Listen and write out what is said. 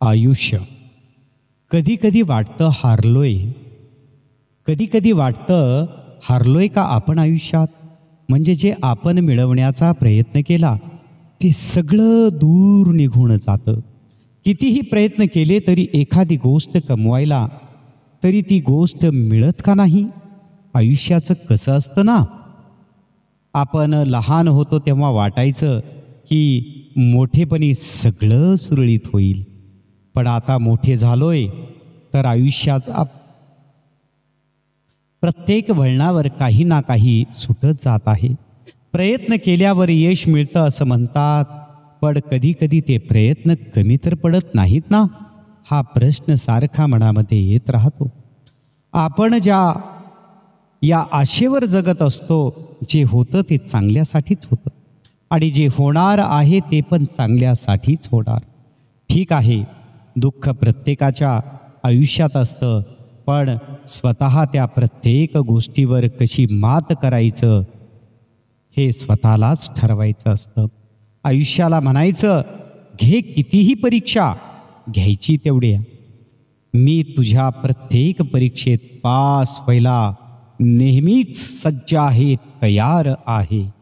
आयुष्य कधी कधी वाटतं हारलोय. कधी कधी वाटतं हारलोय का आपण आयुष्यात. म्हणजे जे आपण मिळवण्याचा प्रयत्न केला ते सगळं दूर निघून जातं. कितीही प्रयत्न केले तरी एखादी गोष्ट कमवायला तरी ती गोष्ट मिळत का नाही. आयुष्याचं कसं असतं ना. आपण लहान होतो तेव्हा वाटायचं की मोठेपणी सगळं सुरळीत होईल. पण आता मोठे झालोय तर आयुष्याचा प्रत्येक वळणावर काही ना काही सुटत जात आहे. प्रयत्न केल्यावर यश मिळतं असं म्हणतात, पण कधी कधी ते प्रयत्न कमी तर पडत नाहीत ना. हा प्रश्न सारखा मनामध्ये येत राहतो. आपण या आशेवर जगत असतो, जे होतं ते चांगल्यासाठीच होतं आणि जे होणार आहे ते पण चांगल्यासाठीच होणार. ठीक आहे, दुःख प्रत्येकाच्या आयुष्यात असतं, पण स्वतः त्या प्रत्येक गोष्टीवर कशी मात करायचं हे स्वतःलाच ठरवायचं असतं. आयुष्याला म्हणायचं, घे कितीही परीक्षा, घ्यायची तेवढ्या. मी तुझ्या प्रत्येक परीक्षेत पास व्हायला नेहमीच सज्ज आहे, तयार आहे.